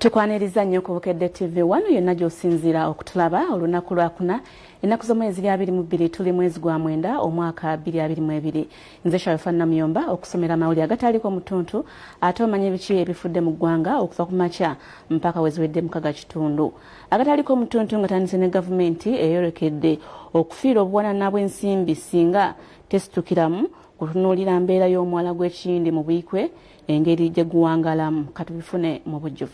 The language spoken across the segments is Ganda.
Tukwaniriza nnyo ku Bukedde TV wano yonna gy'osinziira okutulaba olunaku lwakuna ennaku z'omwezi 22 tuli mwezi gwa mwenda omwaka 2022. Nze Sharifa Namuyomba okusomera amawulire agataaliko mutuntu ate omanye ebiki ebifudde mu ggwanga okuva ku makya mpaka weziwedde mukaga kitundu. Agataaliko mutuntu nga tandise ne gavumenti eyolekedde okufiira obuwanana bw'ensimbi singa tesitukiramu kutunuulira mbeera y'omuwala gw'ekindi mu bwikwe engeri gye guwangalamu katubifune mu bujjuvu.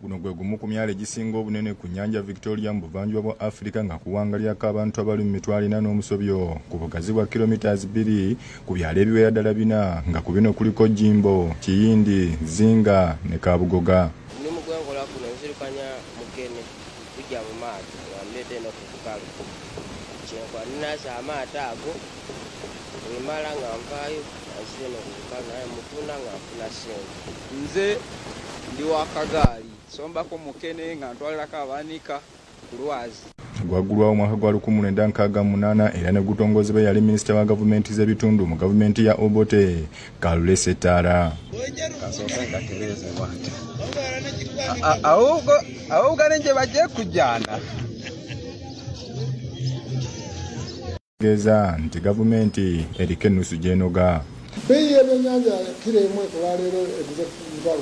Guno gwe gumu ku myalo egisinga obunene ku nnyanja Victoria mu buvanjuba bwa Afrika nga kuwangalyako abantu abali mu mitwalo 4 n'omusobyo ku bugazi bwa kilometers 2 ku byalo ebiwera ddala 4 nga ku bino kuliko Jimbo, Kiyindi, Zinga ne Kabugoga. Ni mugwangola kuno nzirukanya mukene kujja mu maato wandete no kukalu. Kyekwa ninaza amaato ago imala nga mvayo azire no kukalu naye mutunda nga afuna sente. Nze ndi wakagaali sombako mukene nga ntwalirako abaanika ku lwazi. Gwagulwawo omwaka gwa 1968 era ne gutongozebwa yali minisita wa gavumenti z'ebitundu mu gavumenti ya Obote Kkalira. Ahubwo nenje bajje kujjana. Geza nti gavumenti eriko ennusu gy'enoga. Beyi ebyennyanja kiro emu etwaleero eguze $1,000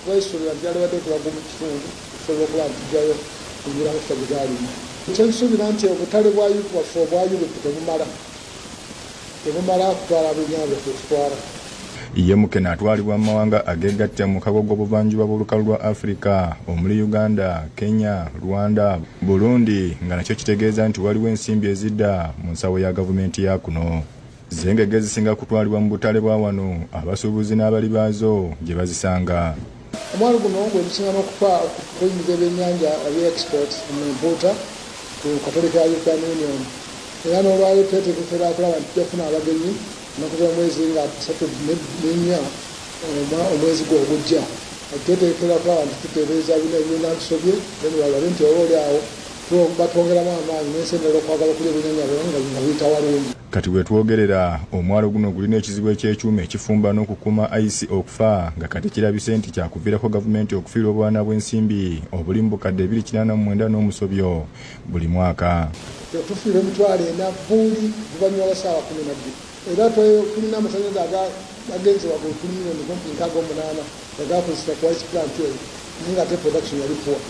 baisuubira nti yali badde tulaga mu kitundu tusobola okuba nti tujjayo kunyiramu tutagezaalima. Kyensuubira nti obutale bwa waffe obwa Europe tebumala kutwala byennyanja tetutwala. Ye mukene atwalibwa mu mawanga ageegatta mu kago g'obuvanjuba bw'olukalu lwa Afrika omuli Uganda, Kenya, Rwanda, Burundi nga nakyo kitegeeza nti waliwo ensimbi ezidda mu nsawo ya gavumenti ya kuno. Zengege zisinga kutwalibwa mu butale bwa wano abasuubuzi n'abali baazo gye bazisanga. Omwalo guno gwe gusinga n'okufa okuyingiza ebyennyanja ebya-export mu mpuuta ku katale ka European Union. Era n'olwayo twetegekera okulaba nti tujja kufuna abagenyi ennaku z'omwezi nga 34 omwezi gw'ogujja. Twetegekera okulaba nti tuteebereza ebinantusobye balabe nti oba oli awo batwongeramu amaanyi n'ensendera okwagala okulya ebyennyanja nga biyita walungi. Kati bwe twogerera omwalo guno gulina ekizibu eky'ekyuma ekifumba n'okukuma ayisi okufa nga kati kirabise nti kyakuviirako gavumenti okufiira obwana bw'ensimbi obuli mu bukadde 289 n'omusobyo buli mwaka. Tufiira emitwalo 4 buli luvannyuma lwa ssaawa 12. Era tulina amasanyalaze agenze waggulu kuli milioni 58 agakozesebwa ku ice plant eyo naye ng'ate production yali poor.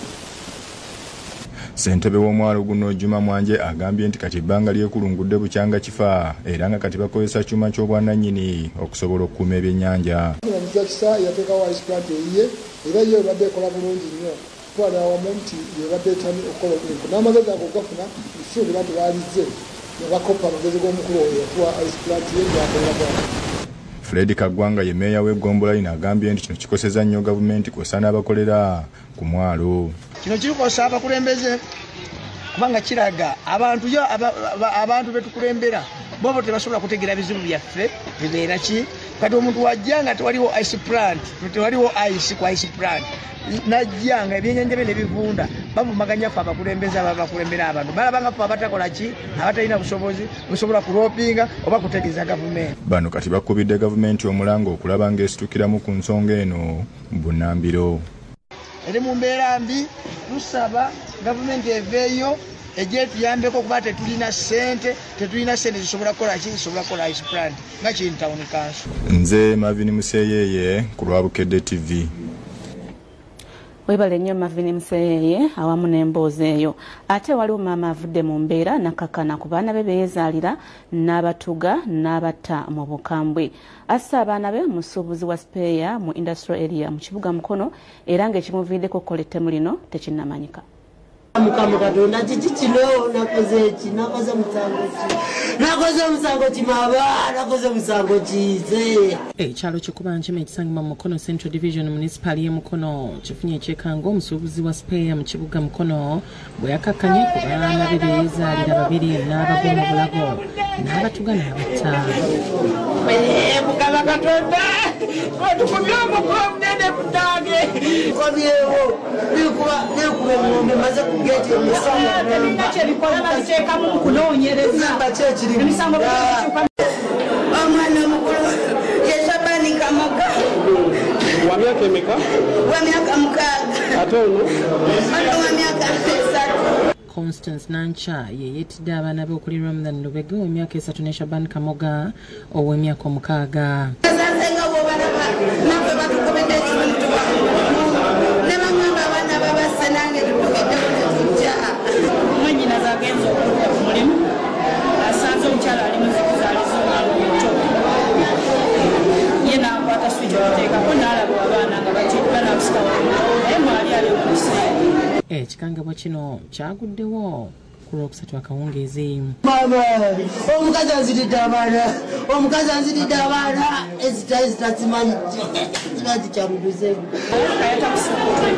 Ssentebe w'omwalo guno Juma Mwanje agambye nti kati ebbanga lyekulungudde bukyanga kifa era nga kati bakozesa kyuma ky'obwannannyini okusobola okukuuma ebyennyanja. Omuza kisa yateekawo ice plant eyiye era ye ebadde ekola bulungi nnyo twala awamu nti yebadde etani okukola obulingo n'amagezi ago gafuna isuubira nti baalizze ne bakoppa amagezi g'omukulu oyo yatuwa ice plant ye gyakolera. Fred Kagwanga ye meeya w'Eggombolola agambye nti kino kikoseza nnyo gavumenti kw'ossa n'abakolera ku mwalo. Kino kirikosa abakulembeze kubanga kiraga abantu betukulembera bobo tebasobola kutegeera bizibu byaffe bibeera ki. Kati omuntu wajja nga tewaliwo ice plant, tewaliwo ice ku ice plant najja nga ebyennyanja bye ne bivunda bavumaganya ffe abakulembeze abakulembera abantu balabanga ffe abatakola ki abatalina busobozi busobola kuloopinga oba kutegeeza gavumenti. Bano kati bakubidde gavumenti omulanga okulaba ng'esitukiramu ku nsonga eno bunnambiro. Eri mu mbeera mbi tusaba gavumenti eveeyo ejje tuyambeko kuba tetulina ssente zisobola kukola ki zisobola kukola ice plant nga kiri town council. Nze Mavini Museyeye ku lwa Bukedde TV. Webale nnyo Mavini Museyeye awamu n'emboozi eyo. Ate waliwo maama avudde mu mbeera nakakana ku baana be beyeezaalira n'abatuga n'abatta mu bukambwe. Assa abaana be musuubuzi wa Speya mu industrial area mu kibuga Mukono era ng'ekimuviiriddeko okukola ettemu lino tekinnamanyika. Mukama Katonda kiki kino nakoze ki nakoze musango kimaba nakoze musango kize. Ekyalo kikubanja ekisangibwa mu Mukono Central Division Municipal ye Mukono kifunye ekyekango omusuubuzi wa Speya mu kibuga Mukono bwe yakakkanye ku baana be beyeezaalira 2 n'abagwa mu bulago n'abatuga n'abatta. Mukama Katonda otukumye omukono munene kutange komyewo nekuba ngombe maze kugeti emisango kyebikola babiteekamu mu kunoonyereza emisango omwana mukulu yesabani kamaga myaka emeka? Wa myaka mukaaga. Ate ono? Ono wa myaka 3. Constance Nancha ye yettidde abaana be okuli Ramadan Lubega ow'emyaka 3 ne Shaban Kamoga ow'emyaka 6. Zazenga bw'obalaba naffe batukubidde ekintu ne bangamba abaana babase nange tukubidde okutujja. Omwannyinaze agenza okudda ku mulimu asanze omukyala ali mu zikuzaaliza omwana omuto ye n'akwata swiki okuteekako n'alaba abaana nga banakusika naye mwali ali okuseera. Ekikangabwa kino kyaguddewo ku Lwokusatu akawungeezi. Omukazi anzitidde abaana ezitazimanyi ziba zikyabuguze kayata kusukutwe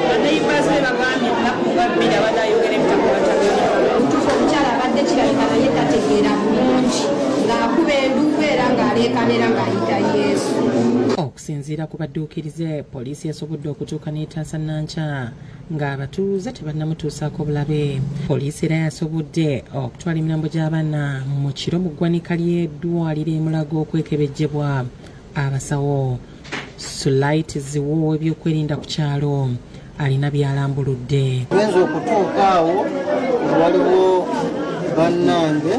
baneibazi be bagambye ennaku nga 2 abadde ayogera ebitakubatagala Mutuufu omukyala abadde kirabika naye tategeera bulungi ng'akuba enduuku era ng'aleekanira ng'ayita Yesu. Okusinziira ku badduukirize, poliisi yasobodde okutuuka n'etaasa Nancha ng'abatuuze tebannamutuusaako bulabe. Poliisi era yasobodde okutwala emirambo gy'abaana mu kiro mu ggwanika ly'eddwaliro e Mulago okwekebejjebwa abasawo. Sulait Ziwo w'ebyokwerinda ku kyalo alina byalambuludde. Genza okutuuka awo waliwo bannange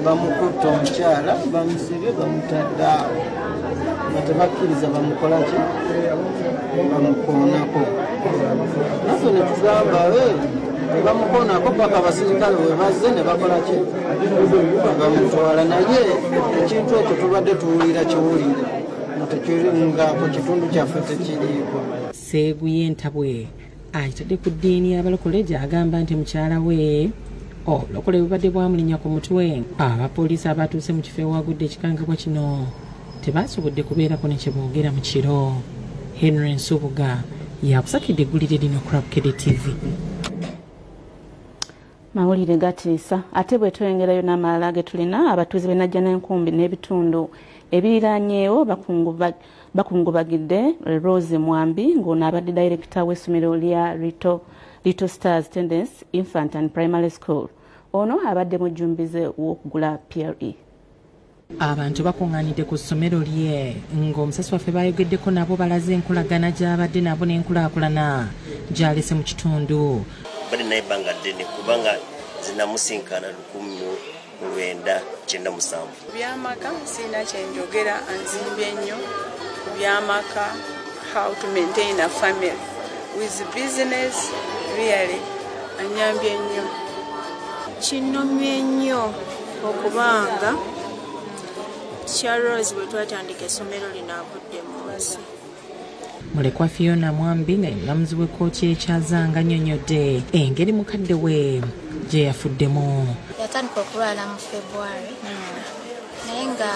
bamukutta omukyala bamusibye bamutadde awo nga tebakkiriza bamukolaki bamukoonako naffe ne tugamba tebamukoonako paka abasirikale we bazze ne bakolaki bamutwala naye ekintu ekyo tubadde tuwulira kiwulire nga ku kitundu kyaffe tekiriiko. Seegu y'entabwe ayitadde ku ddiini y'abalokole gy'agamba nti mukyala we olokole bubadde bwamulinya ku mutwe. Abapoliisi abatuuse mu kifo ewagudde ekikangabwa kino tebasobodde kubeerako ne kye boogera mu kiro. Henry Nsubuga yakusakidde eggulire lino ku Rapkede TV. Mawulire gatiisa ate bwe tulengerayo n'amalala ge tulina abatuuze b'e Najja n'enkumbi n'ebitundu ebiriraanyeewo bakungubagidde Rose Mwambi ng'ono abadde dayirekita w'essomero lya Little Stars Tendency Infant and Primary School. Ono abadde mujjumbize w'okugula PRE. Abantu bakuŋŋaanidde ku ssomero lye ng'omusasi waffe bayogeddeko nabo balaze enkolagana gy'abadde nabo n'enkulaakulana gy'alese mu kitundu. Bali naye ebbanga ddene kubanga zinamusinkana 1997. Byamaka sina kyenjogera anzimbye nnyo byamaka how to maintain a family with business really anyambye nnyo. Kinnomye nnyo okubanga Charles bwe twatandika essomero lino avudde mu nsi. Mulekwa Fiona Mwambi nga mulamuzi w'ekkooti ekyazanga annyonnyodde engeri mukadde we gye yafuddemu. Yatandika okulwala mu February naye nga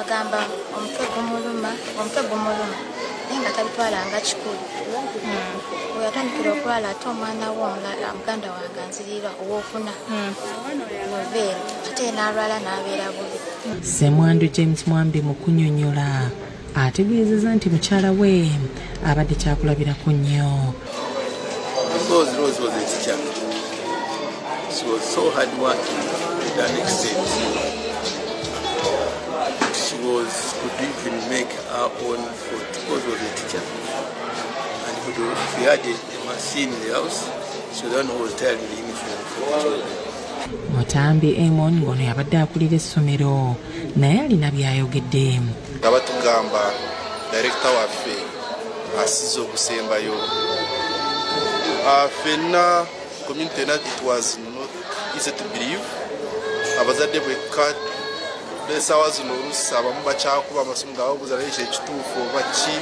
agamba omutwe gumuluma naye nga tabitwalanga kikulu. We yatandikira okulwala ate omwana we omulala muganda wange anzirira owokuna November ate n'alwala n'abeera bubi. Ssemwandu James Mwambi mu kunnyonnyola ategeezezza nti mukyala we abadde kyakulabirako nnyo. Rose was a teacher. She was so hardworking to that extent. She could even make her own food because she was a teacher. And if we had a machine in the house, she was the one who was tiring the uniform for the children. Mutambi Amon ng'ono yabadde akulira essomero naye alina byayogedde. Nga batugamba director waffe asize okusembayo. Ffenna community it was not easy to believe. Abazadde bwekka Essaawa zino oluusi abamu bakyakuba amasomo nga babuuza naye ekituufu oba ki.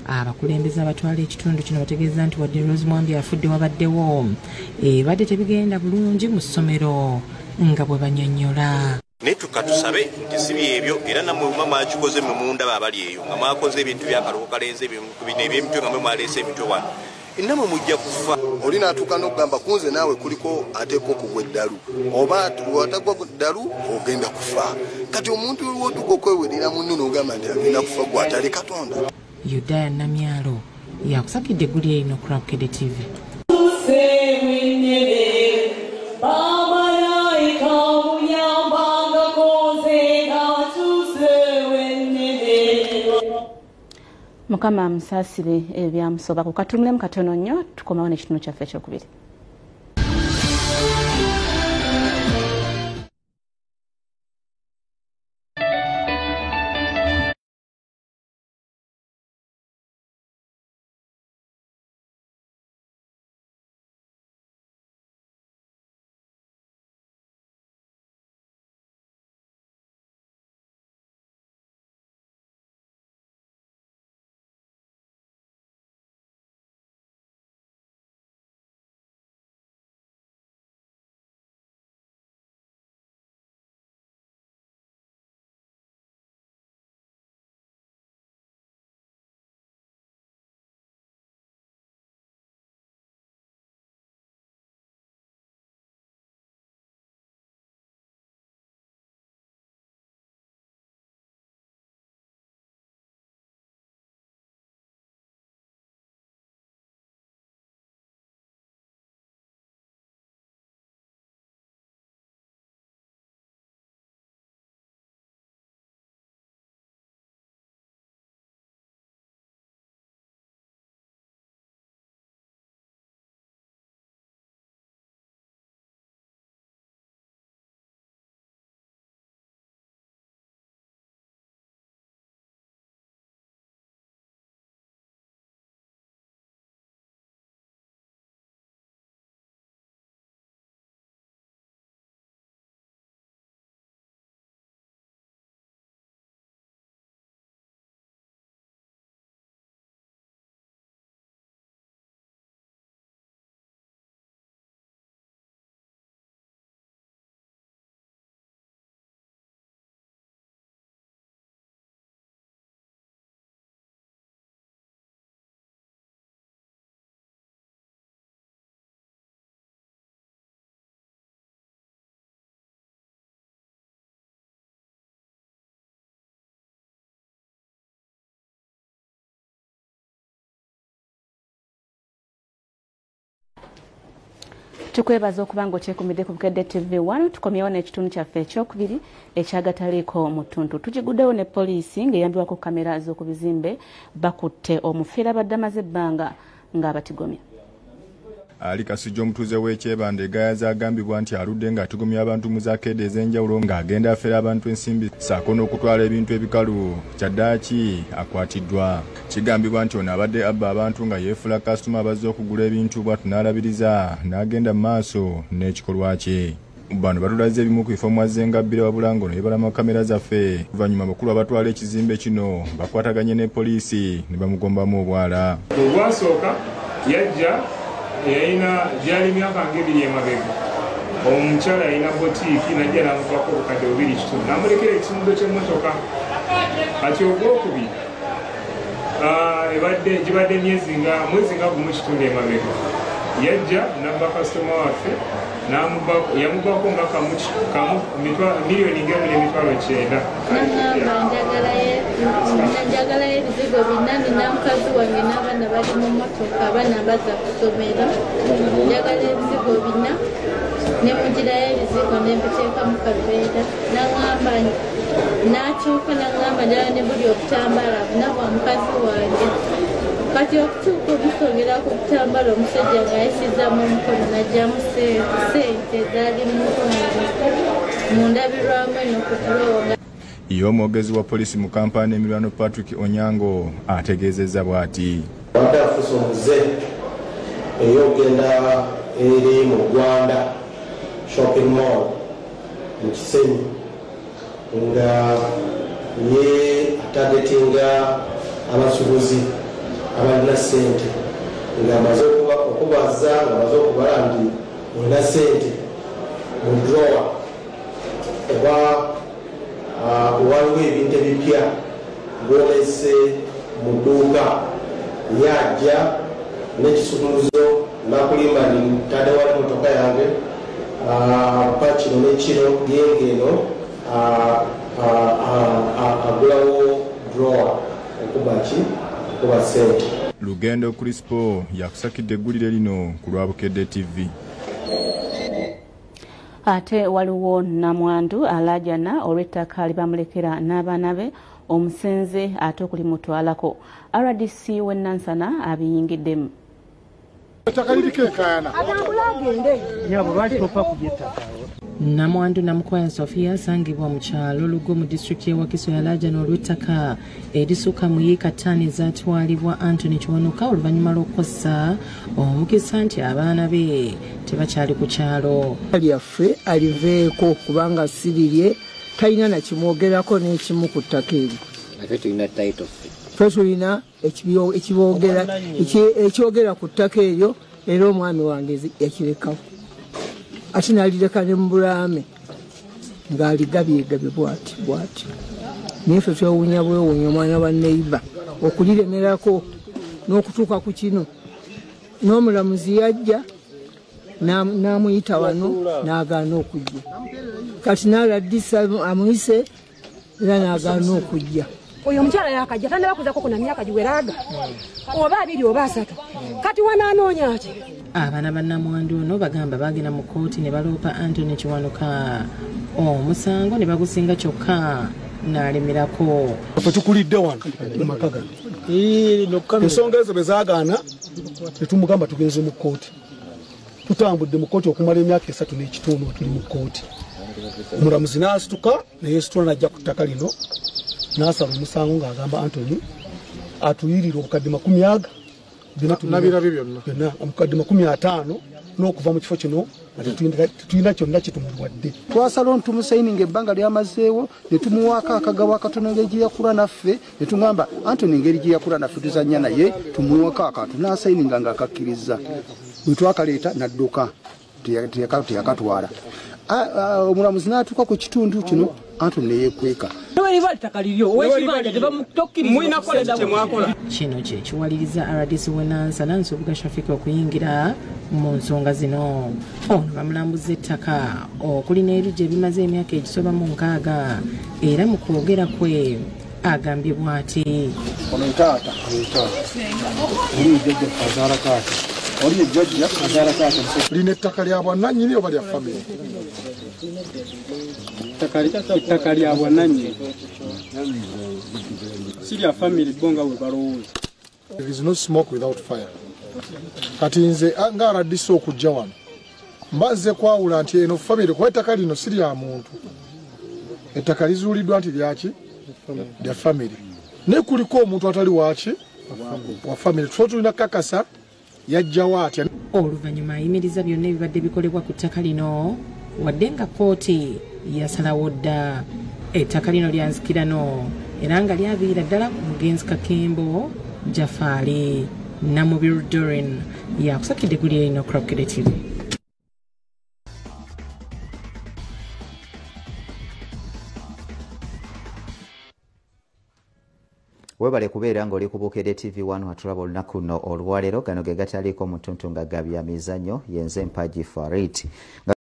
Abakulembeze abatwala ekitundu kino bategeeza nti wadde Rose Mwambi afudde wabaddewo ebadde tebigenda bulungi mu ssomero nga bwe bannyonnyola. Naye tukatusabe nti si byebyo era nammwe mwe mwakikoze mwe mundaba abali eyo nga mwakoze ebintu byakaloko kalenze bino eby'emitwe nga mwe mwaleese emitwe wano innamwe mujja kufa. Oli n'atuuka n'okugamba kunze naawe kuliko ateekwa okugwa eddalu oba watagwa ddalu ogenda kufa. Kati omuntu w'otuuka okwewerera munno n'ogamba nti agenda kufa gwe atali Katonda. Yudaya Namyalo yakusakidde eggulire lino ku Rapkede TV. Mukama Musasire ebyamusoba ku katumulemu katono nnyo tukomawo n'ekitundu kyaffe ekyokubiri. Tukwebaza okuba ng'okyekumidde ku Bukedde TV 1 tukomyewo n'ekitundu kyaffe ekyokubiri ekyagataliiko mu ttuntu. Tugiguddewo ne poliisi ng'eyambibwako kamera z'oku bizimbe bakutte omufiira badde amaze ebbanga ng'abatigomya. Ali Kasujja omutuuze w'ekyebande egayaza agambibwa nti aludde ng'atugumya abantu mu zaakeede ez'enjawulo ng'agenda afera abantu ensimbi ssaako n'okutwala ebintu ebikalu. Kyaddaaki akwatiddwa. Kigambibwa nti ono abadde abba abantu nga yeefula kasitoma abazze okugula ebintu bw'atu n'alabiriza n'agenda mu maaso n'ekikolwa kye. Bano batulaze ebimu ku bifo mwazenga bbira wabula ngono yebalama kamera zaffe. Oluvannyuma abakulu abatwala ekizimbe kino bakwataganye ne poliisi ne bamugombamu obwala. Ogwasooka yajja yalina gyali myaka ng'ebiri emabega. Omukyala yalina botiiki najja n'amuvako obukadde bubiri kitundu n'amulekera ekitundu ky'emmotoka. Kati ogwokubiri gibadde mwezi nga gumu kitundu emabega. Yajja n'abba kasitoma waffe yamubako nga miliyoni ng'emitwalo 9. Njagalayo ebizigo bina nina mukazi wange n'abaana bali mu mmotoka abaana baza kusomera. Njagala ebizigo bina ne mugirayo ebizigo ne mbiteeka mu kaveera n'aŋŋamba n'akyuka n'aŋŋamba njala ne buli okutambala nabwa mukazi wange. Kati okutuuka omusogera ku kutambala omusajja ng'ayisizzamu omukono n'ajjamu ssente zaali mu mukono mu ndabirwamu eno ku tulonga. Ye omwogezi wa poliisi mu kampani emirwano Patrick Onyango ategeezezza bw'ati. Wadde afuuse omuze ey'okugenda eri mu Rwanda shopping mall mu Kisenyi nga ye atagetinga abasuubuzi abalina ssente ng'amaze okubaza ng'amaze okubala nti olina ssente mu drowa oba waliwo ebintu ebipya gwolese mu dduuka yajja n'ekisumuluzo nakulimba nti tadde wali motoka yange pa kino n'ekino genge eno agulawo drowa okubaki okuba ssente. Lugendo Crispo yakusakidde eggulire lino ku lwa Bukedde TV. Ate waliwo namwandu alajana olw'ettaka libamulekera n'abaana be omusenze ate okulimutwalako. RDC w'Nansana abiyingiddemu. Namwandu Namukwaya Sofia asangibwa mu kyalo Lugo mu disitulikiti y'e Wakiso yalaaja n'olw'ettaka erisuka mu yiika ttaano ezaatwalibwa Anthony Kiwanuka oluvannyuma lw'okukozesa omukisa nti abaana be tebakyali ku kyalo. Lyaffe aliveeko kubanga sirirye talina nakimwogerako n'ekimu ku ttaka eryo. Ffe tulina ekyogera ku ttaka eryo era omwami wange yakirekawo. Ate n'alireka ne mu bulaame ng'aligabyegabye bw'ati. Naye ffe twewuunya bwewuunya omwana wa neiba okuliremerako n'okutuuka ku kino. N'omulamuzi yajja n'amuyita wano n'agaana okujja. Kati n'aladdisa amuyise era n'agaana okujja. Oyo omukyala yakajja tannaba kuzaako kuna myaka giweraga oba 2 oba 3 kati wanaanoonya ki? Abaana ba Namwandu ono bagamba bagenda mu kkooti ne baloopa Anthony Kiwanuka omusango ne bagusinga kyokka n'alemerako. Ffe tukulidde wano mu maka gano. Ensonga ezo bwe zaagaana ne tumugamba tugenze mu kkooti. Tutambudde mu kkooti okumala emyaka 3 n'ekitundu tuli mu kkooti. Omulamuzi n'asituka ne yeesitula n'ajja ku ttaka lino n'asaba omusango ng'agamba Anthony atuyirire obukadde 100 byonna obukadde 50 n'okuva mu kifo kino tulina kyonna kitumuwadde. Twasalawo ntumusayininga ebbanga lyamazeewo ne tumuwaako akagabo akatono gye yakula naffe ne tugamba Anthony engeri gye yakula naffe tuzannya naye tumuwako akantu n'asayininga ng'akakkiriza. Bwe twakaleeta n'adduka teyakatwala. Omulamuzi n'atuuka ku kitundu kino Anthony ne yeekweka. Kino kye kiwaliriza RDC w'Nansana nsuubuga Shafiki okuyingira mu nsonga zino. Ono bamulambuza ettaka okuli n'ebiggya ebimaze emyaka egisoba mu 6 era mu kwogera kwe agambye bw'ati. Ono taata oli jjajja azaala taata oli jjajja azaala taata lina ettaka lya bwannannyini oba lya famire? Ettaka lya bwannannyini si lya famire bonga we balowooza. There is no smoke without fire. Kati nze nga RDC okujja wano mbaze kwawula nti eno famire kuba ettaka lino si lya muntu. Ettaka lizuuliddwa nti lyaki? Lya famire. Ne kuliko omuntu atali waki? Wa famire. So tulina kakasa yajjawo atya. Oluvannyuma ayimiriza byonna ebibadde bikolebwa ku ttaka lino wadde nga kkooti yasalawo dda ettaka lino lyanzikirano era nga lyaviira ddala ku mugenzi Kakembo Jafaali. Namubiru Dorin yakusakidde guli erino Kkalira TV. Webale kubeera ng'oli ku Kkalira TV 1 atulaba olunaku luno olwaleero. Gano ge gataliiko mu ntuntu nga gabya mizannyo yenze Mpaji Farit.